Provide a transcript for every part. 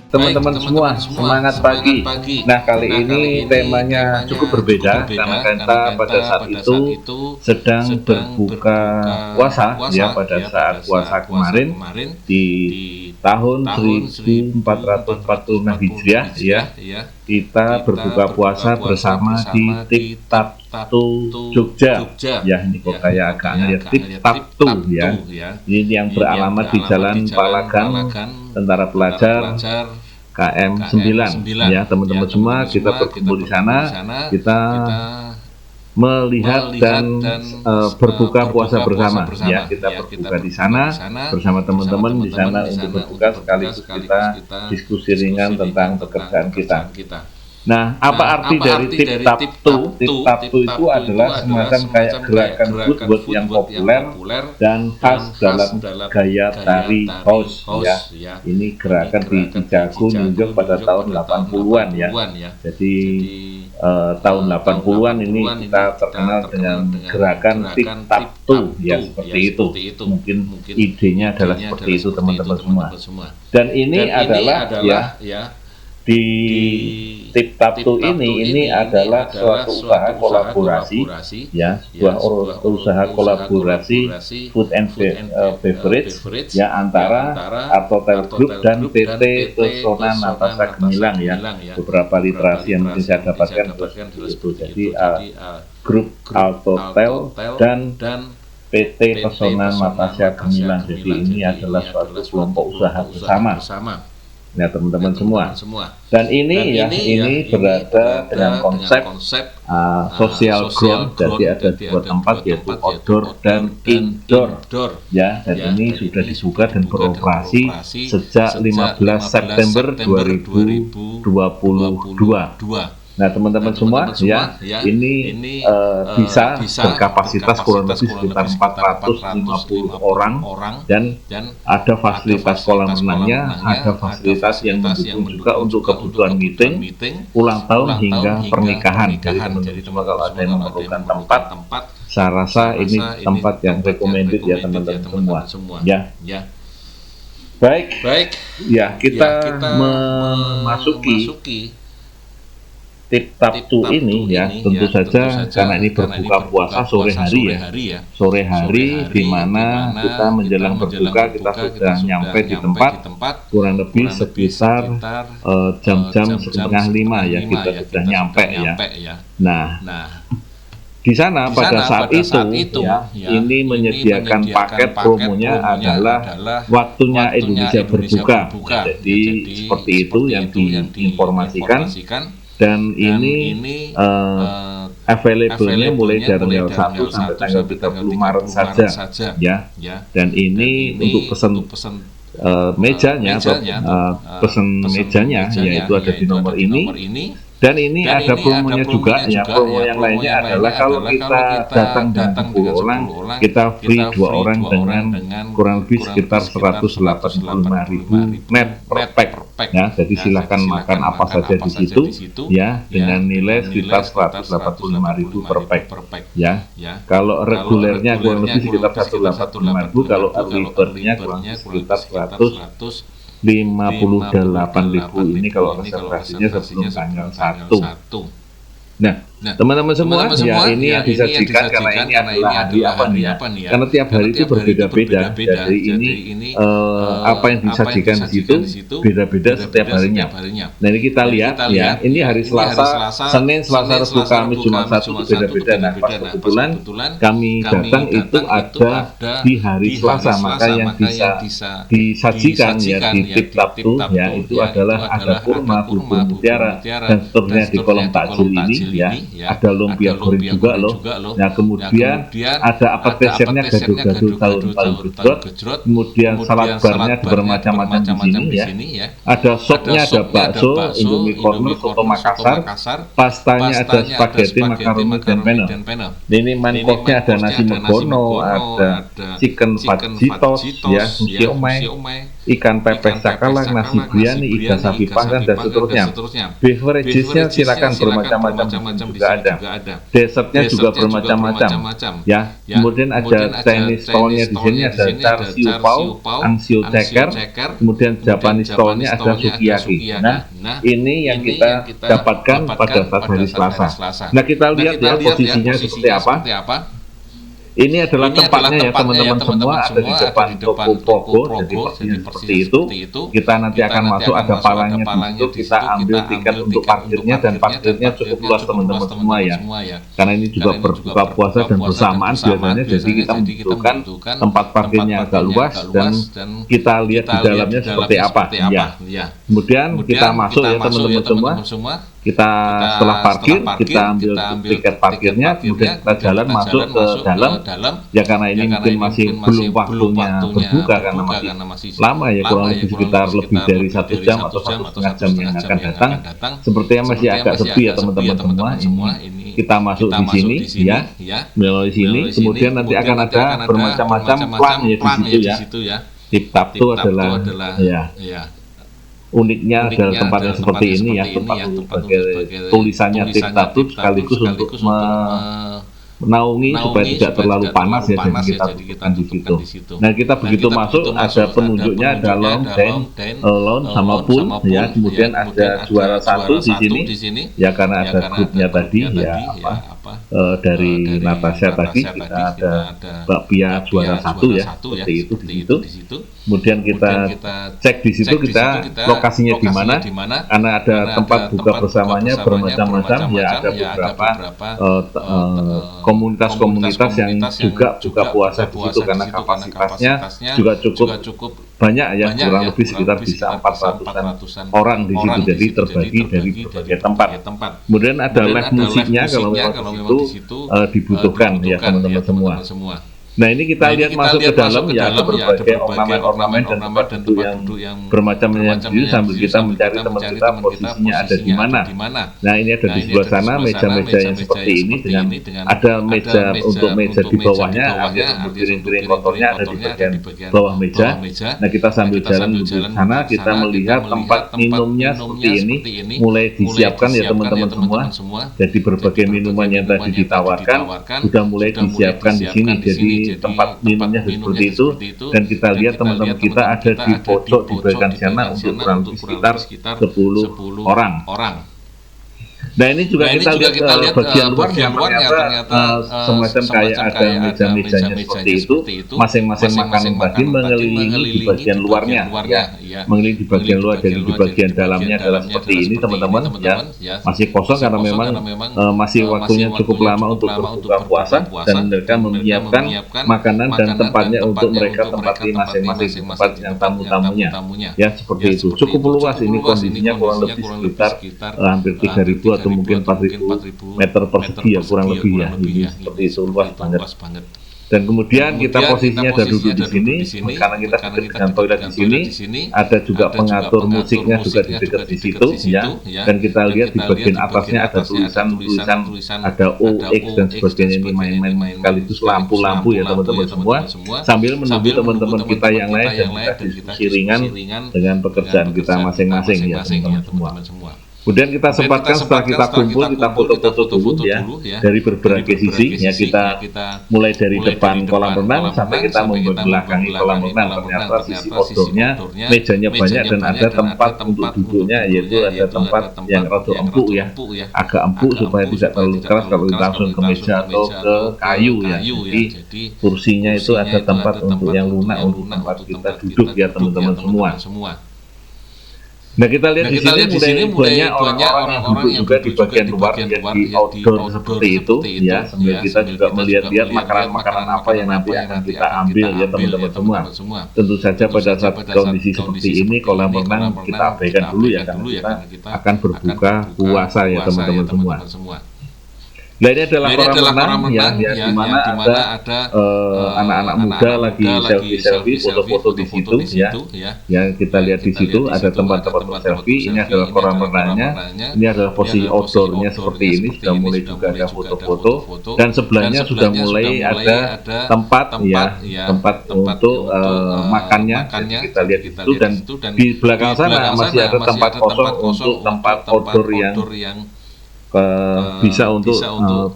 teman-teman semua, semangat pagi. Nah, kali ini temanya cukup berbeda karena kita pada saat itu sedang berbuka puasa ya, pada saat puasa kemarin di tahun 1446 Hijriah ya. Kita berbuka puasa bersama di Tip Taptu Jogja ya, ini kok kayak agak aneh ya, Tip Taptu ya. Ini yang beralamat di Jalan Palagan, Tentara Pelajar KM 9 ya, teman-teman semua. Kita berkumpul di sana, kita melihat dan berbuka puasa bersama ya. Kita berbuka di sana bersama teman-teman di sana untuk berbuka, sekaligus kita diskusi ringan tentang pekerjaan kita. Nah, apa arti dari Tip Taptu? Tip Taptu itu adalah semacam kayak gerakan footwork yang populer dan khas dalam gaya tari house ya. Ini gerakan di Cijago, New York pada tahun 80-an ya. Jadi tahun 80-an ini kita terkenal dengan gerakan Tip Taptu ya, seperti itu. Mungkin idenya adalah seperti itu, teman-teman semua. Dan ini adalah ya, di Tip Taptu ini adalah suatu usaha kolaborasi ya, sebuah usaha kolaborasi food and beverage ya, antara Artotel Group dan PT Pesona Natasha Gemilang ya. Beberapa literasi yang mungkin saya dapatkan itu, jadi grup Artotel dan PT Pesona Natasha Gemilang. Jadi ini adalah suatu kelompok usaha bersama. Nah, teman-teman semua. Dan ini berada dengan konsep social growth. Jadi ada dua tempat, yaitu outdoor dan indoor ya. Dan ini sudah dibuka dan beroperasi sejak 15 September 2022. Nah, teman-teman semua ya, ini bisa berkapasitas kurang lebih sekitar 450 orang, dan ada fasilitas kolam renangnya, ada fasilitas yang mendukung juga untuk kebutuhan meeting, ulang tahun hingga pernikahan. Jadi teman-teman semua, kalau ada yang memerlukan tempat, saya rasa ini tempat yang recommended ya, teman-teman semua ya. Baik ya, kita memasuki Tip Taptu ini ya, tentu saja karena ini berbuka puasa sore hari ya, sore hari di mana kita menjelang berbuka, kita sudah nyampe di tempat kurang lebih sekitar jam-jam setengah 5 ya, kita sudah nyampe ya. Nah, di sana pada saat itu ya, ini menyediakan paket promonya adalah waktunya Indonesia berbuka. Jadi seperti itu yang diinformasikan. Dan ini available-nya mulai dari tanggal 1 sampai tanggal 30 Maret saja ya. Dan ini untuk pesan mejanya atau pesan mejanya, yaitu ada di nomor ini. Dan ini ada promonya juga ya. Promo yang lainnya adalah kalau kita datang dengan 10 orang, kita free 2 orang dengan kurang lebih sekitar 185.000 net per pack ya. Jadi silahkan makan apa saja di situ ya, dengan nilai sekitar 185.000 per pack ya. Kalau regulernya kurang lebih sekitar 185.000, kalau early bird-nya kurang lebih sekitar 158.000 ini kalau reservasinya sebelum tanggal 1. Nah, teman-teman semua ya, ini yang disajikan karena ini adalah hari apa nih ya? Karena tiap hari itu berbeda-beda. Jadi ini apa yang disajikan di situ beda-beda setiap harinya. Nah, ini kita lihat ya, ini hari Selasa, Senin, Selasa, Rabu, Kamis, Jumat, Sabtu beda-beda. Nah, pas kebetulan kami datang itu ada di hari Selasa, maka yang bisa disajikan ya di Tip Taptu ya, itu adalah ada kurma, bubur mutiara, dan seterusnya di kolom takjil ini. Ya, ada lumpia goreng juga loh. Nah, kemudian ada apa spesialnya, gado-gado tahu gejrot, kemudian salad barnya bermacam-macam di sini ya. Ada sopnya, ada bakso, Indomie corner, soto Makassar, pastanya ada spaghetti, makaroni, dan penne. Ini main course-nya ada nasi megono, ada chicken fajitos ya, siomay, ikan pepes cakalang, nasi biryani, iga sapi panggang, dan seterusnya. Beveragesnya silakan bermacam-macam juga ada. Dessertnya juga bermacam-macam. Ya, kemudian ada Chinese stall-nya di sini ada char siu pao, angsiu ceker, kemudian Japanese stall-nya ada sukiyaki. Nah, ini yang kita dapatkan pada saat hari Selasa. Nah, kita lihat ya posisinya seperti apa. Ini adalah tempatnya ya teman-teman semua, ada di depan toko Pogo, jadi posisinya seperti itu. Kita nanti akan masuk, ada palangnya di situ, kita ambil tiket untuk parkirnya, dan parkirnya cukup luas teman-teman semua ya. Karena ini juga berbuka puasa dan bersamaan biasanya, jadi kita membutuhkan tempat parkirnya agak luas, dan kita lihat di dalamnya seperti apa. Ya. Kemudian kita masuk ya teman-teman semua. Kita setelah parkir, kita ambil tiket parkirnya, kemudian kita jalan masuk ke dalam. Ya karena ini mungkin masih belum waktunya berbuka karena masih lama ya, kurang lebih sekitar lebih dari 1 jam atau 1,5 jam yang akan datang. Sepertinya masih agak sepi ya teman-teman semua. Ini kita masuk di sini ya, melalui sini. Kemudian nanti akan ada bermacam-macam plan ya di situ ya. Tip-tap itu adalah ya. Uniknya adalah tempatnya seperti ini ya, tempat sebagai tulisannya tip-tap itu sekaligus untuk menaungi supaya tidak terlalu panas ya, jadi kita dudukkan di situ. Nah, kita begitu masuk ada penunjuknya, ada lounge sama pool ya, kemudian ada juara 1 di sini ya, karena ada grupnya tadi ya dari Natasha tadi kita ada Mbak Pia juara 1 ya, seperti itu di situ. Kemudian kita cek di situ kita lokasinya di mana, karena ada tempat buka bersamanya bermacam-macam ya, ada beberapa komunitas-komunitas yang juga buka puasa di situ, karena kapasitasnya juga cukup banyak ya, kurang lebih sekitar bisa 400-an orang di situ, jadi terbagi dari berbagai tempat. Kemudian ada live musiknya kalau memang di situ dibutuhkan ya teman-teman semua. Nah, ini kita lihat masuk ke dalam ya, ada berbagai ornamen-ornamen dan tempat duduk yang bermacam-macam sendiri, sambil kita mencari teman kita posisinya ada di mana. Nah, ini ada di sebelah sana meja-meja yang seperti ini dengan ada meja untuk meja di bawahnya, ada untuk piring-piring kotornya ada di bagian bawah meja. Nah, kita sambil jalan menuju sana, kita melihat tempat minumnya seperti ini mulai disiapkan ya teman-teman semua. Jadi berbagai minuman yang tadi ditawarkan sudah mulai disiapkan di sini. Jadi tempat minumnya seperti itu, dan kita lihat teman-teman kita ada di pojok di bagian sana untuk kurang lebih sekitar 10 orang. Nah, ini juga kita lihat bagian luarnya ternyata semacam kayak ada meja-mejanya seperti itu, masing-masing makanan tadi mengelilingi di bagian luarnya ya, mengelilingi di bagian luar, jadi di bagian dalamnya adalah seperti ini teman-teman ya, masih kosong karena memang masih waktunya cukup lama untuk berbuka puasa, dan mereka menyiapkan makanan dan tempatnya untuk mereka tempati masing-masing tempat yang tamu-tamunya ya, seperti itu. Cukup luas ini kondisinya, kurang lebih sekitar hampir 3.000 atau mungkin 4.000 meter persegi ya, kurang lebih ya, ini seperti itu, luas banget. Dan kemudian kita posisinya ada duduk di sini, karena kita dekat dengan toilet di sini. Ada juga pengatur musiknya juga di dekat di situ ya. Dan kita lihat di bagian atasnya ada tulisan ada OX dan sebagainya, ini main-main sekaligus lampu-lampu ya teman-teman semua. Sambil menunggu teman-teman kita yang lain dan kita diskusi ringan dengan pekerjaan kita masing-masing ya teman-teman semua. Kemudian kita sempatkan setelah kita kumpul, kita foto-foto dulu ya, dari berbagai sisi ya, kita mulai dari depan kolam renang sampai kita membelakangi kolam renang. Ternyata sisi outdoornya mejanya banyak dan ada tempat untuk duduknya, yaitu ada tempat yang rada empuk ya, agak empuk supaya tidak terlalu keras kalau kita langsung ke meja atau ke kayu ya. Jadi kursinya itu ada tempat untuk yang lunak untuk tempat kita duduk ya teman-teman semua. Nah, kita lihat di sini mulai banyak orang-orang yang duduk juga di bagian luar ya, di outdoor seperti itu ya, sambil kita juga melihat-lihat makanan-makanan apa yang nanti akan kita ambil ya teman-teman semua. Tentu saja pada saat kondisi seperti ini kolam renang kita abaikan dulu ya, karena kita akan berbuka puasa ya teman-teman semua. Nah, ini adalah kolam renang ya, di mana ada anak-anak muda lagi selfie, foto-foto di situ ya. Yang kita lihat di situ ada tempat-tempat selfie. Ini adalah kolam renangnya. Ini adalah posisi outdoornya seperti ini. Sudah mulai juga ada foto-foto. Dan sebelahnya sudah mulai ada tempat untuk makannya. Jadi kita lihat di situ, dan di belakang sana masih ada tempat kosong untuk tempat outdoor yang bisa untuk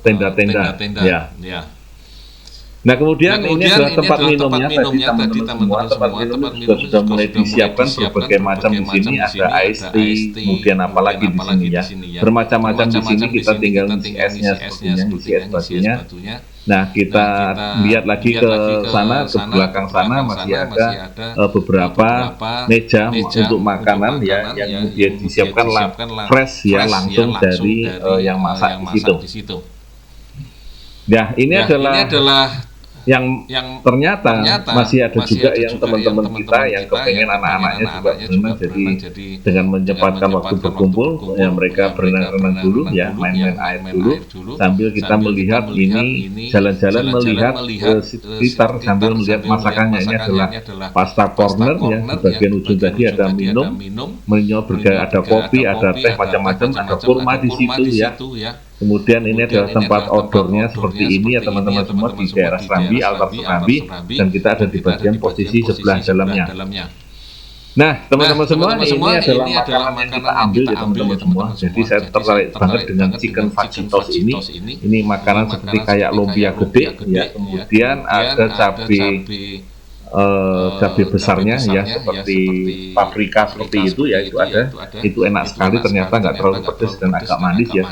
tenda-tenda ya. Nah, kemudian ini adalah tempat minumnya tadi teman-teman semua. Tempat minumnya sudah mulai disiapkan berbagai macam. Di sini ada ice tea, kemudian apalagi di sini ya, bermacam-macam. Di sini kita tinggal isi esnya, sepertinya isi es batunya. Nah, kita lihat lagi ke sana, ke belakang sana masih ada beberapa meja untuk makanan ya, yang kemudian disiapkan fresh ya, langsung dari yang masak di situ. Nah, ini adalah yang ternyata masih ada juga yang teman-teman kita yang kepengen anak-anaknya juga berenang. Jadi dengan menyempatkan waktu berkumpul ya, mereka berenang-renang dulu ya, main-main air dulu sambil kita melihat ini, jalan-jalan melihat sekitar sambil melihat masakannya. Ini adalah pasta corner ya, di bagian ujung tadi ada minum bergaya, ada kopi, ada teh macam-macam, ada kurma di situ ya. Kemudian ini adalah tempat outdoornya seperti ini ya teman-teman semua, di daerah Serambi, altar Serambi, dan kita ada di bagian posisi sebelah dalamnya. Nah, teman-teman semua, ini adalah makanan yang kita ambil ya teman-teman semua. Jadi saya tertarik banget dengan chicken fajitos ini. Ini makanan seperti kayak lumpia gede ya. Kemudian ada cabai besarnya ya, seperti paprika seperti itu ya, itu enak sekali, ternyata nggak terlalu pedas dan agak manis ya.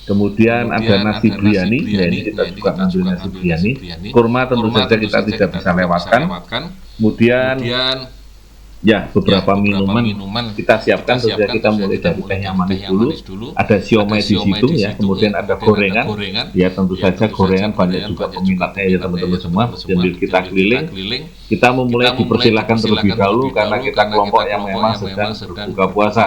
Kemudian ada nasi biryani ya, ini kita juga ngambil nasi biryani. Kurma tentu saja kita tidak bisa lewatkan. Kemudian ya, beberapa minuman kita siapkan. Tentunya kita mulai dari teh yang manis dulu, ada siomay di situ ya, kemudian ada gorengan ya, tentu saja gorengan banyak juga peminatnya ya teman-teman semua. Sambil kita keliling, kita memulai dipersilakan terlebih dahulu karena kita kelompok yang memang sedang berbuka puasa.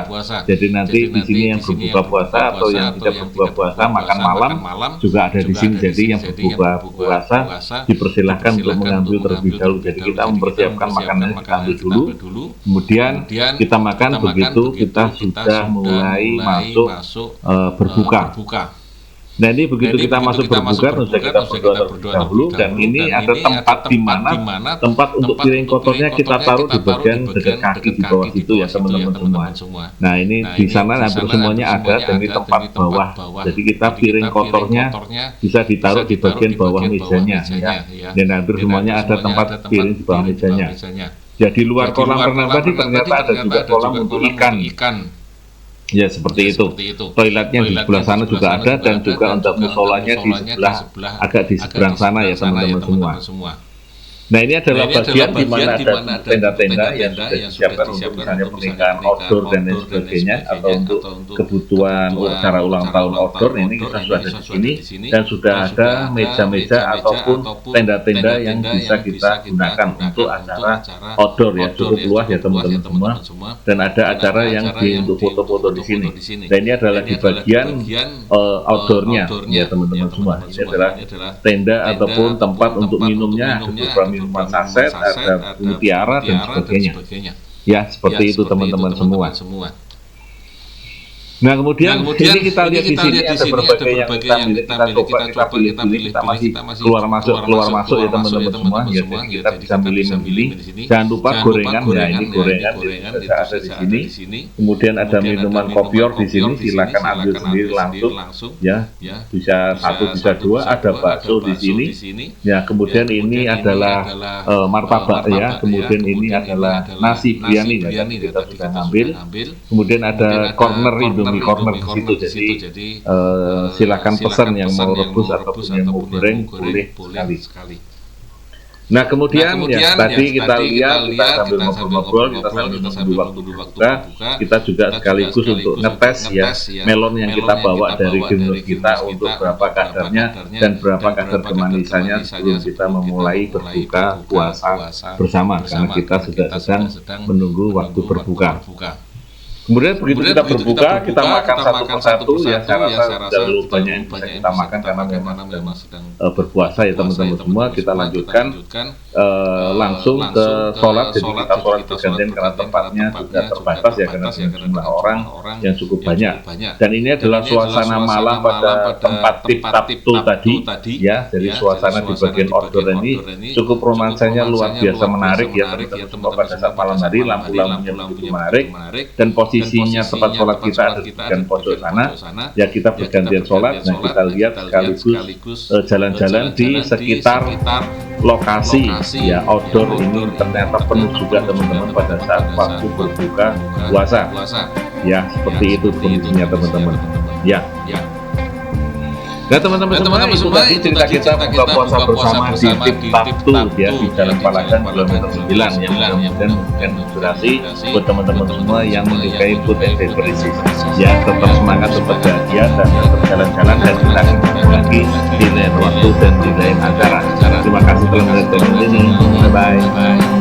Jadi nanti di sini yang berbuka puasa atau yang tidak berbuka puasa makan malam juga ada di sini. Jadi yang berbuka puasa dipersilakan untuk mengambil terlebih dahulu. Jadi kita mempersiapkan makanannya, kita ambil dulu. Kemudian kita makan, begitu kita sudah mulai masuk berbuka. Nah, ini begitu kita masuk berbuka, tentu kita berdoa terlebih dahulu. Dan ini ada tempat di mana tempat untuk piring kotornya kita taruh di bagian dekat kaki di bawah situ ya teman-teman semua. Nah, ini di sana hampir semuanya ada, dan ini tempat bawah. Jadi kita piring kotornya bisa ditaruh di bagian bawah mejanya ya. Dan hampir semuanya ada tempat piring di bawah mejanya. Jadi luar kolam renang tadi ternyata ada juga kolam untuk ikan. Ya, seperti itu. Toiletnya di sebelah sana juga ada, dan juga untuk musolanya di sebelah, agak di seberang sana ya teman-teman semua. Nah, ini adalah bagian di mana ada tenda-tenda yang sudah disiapkan untuk misalnya pernikahan outdoor dan lain sebagainya, atau untuk kebutuhan acara ulang tahun outdoor. Ini kita sudah ada di sini, dan sudah ada meja-meja ataupun tenda-tenda yang bisa kita gunakan untuk acara outdoor ya, cukup luas ya teman-teman semua. Dan ada acara yang untuk foto-foto di sini. Dan ini adalah di bagian outdoornya ya teman-teman semua. Ini adalah tenda ataupun tempat untuk minumnya, ada minuman saset, ada mutiara dan sebagainya. Ya, seperti itu teman-teman semua. Nah, kemudian ini kita lihat di sini ada berbagai yang kita coba, kita pilih-pilih, kita masih keluar masuk ya teman-teman semua. Ya, kita bisa milih-milih. Jangan lupa gorengan ya, ini gorengan bisa ada di sini. Kemudian ada minuman kopior di sini, silakan ambil sendiri langsung. Ya, bisa satu, bisa dua. Ada bakso di sini. Ya, kemudian ini adalah martabak ya. Kemudian ini adalah nasi biryani ya, kita sudah ngambil. Kemudian ada corner Indomie corner di situ, jadi silakan pesan yang mau rebus ataupun yang mau goreng, boleh sekali. Nah, kemudian ya tadi kita lihat, kita sambil ngobrol-ngobrol, kita sambil menunggu waktu berbuka, kita juga sekaligus untuk ngetes ya melon yang kita bawa dari greenhouse kita, untuk berapa kadarnya dan berapa kadar kemanisannya sebelum kita memulai berbuka puasa bersama, karena kita sudah sedang menunggu waktu berbuka. Kemudian begitu kita berbuka, kita makan satu persatu, ya saya rasa terlalu banyak yang bisa kita makan karena memang sedang berpuasa ya teman-teman semua. Kita lanjutkan langsung ke sholat, jadi kita sholat bergantian karena tempatnya juga terbatas ya karena jumlah orang yang cukup banyak. Dan ini adalah suasana malam pada tempat Tiftabtu tadi ya, jadi suasana di bagian outdoor ini cukup romansanya luar biasa menarik ya teman-teman semua. Pada saat malam hari lampu-lampunya begitu menarik dan posisinya tempat sholat kita ada di bagian pojok sana ya, kita bergantian sholat. Nah kita lihat sekaligus jalan-jalan di sekitar lokasi ya outdoor ini ternyata penuh juga teman-teman pada saat waktu berbuka puasa ya, seperti itu kondisinya teman-teman ya. Nah teman-teman semua, itu tadi cerita kita buka puasa bersama di Tiftabtu ya, di Jalan Palagan kilometer 9 yang mudah-mudahan memberikan inspirasi buat teman-teman semua yang menyukai food and beverages ya. Tetap semangat, tetap bahagia dan tetap jalan-jalan, dan kita akan ketemu lagi di lain waktu dan di lain acara. Terima kasih telah menonton ini. Bye bye.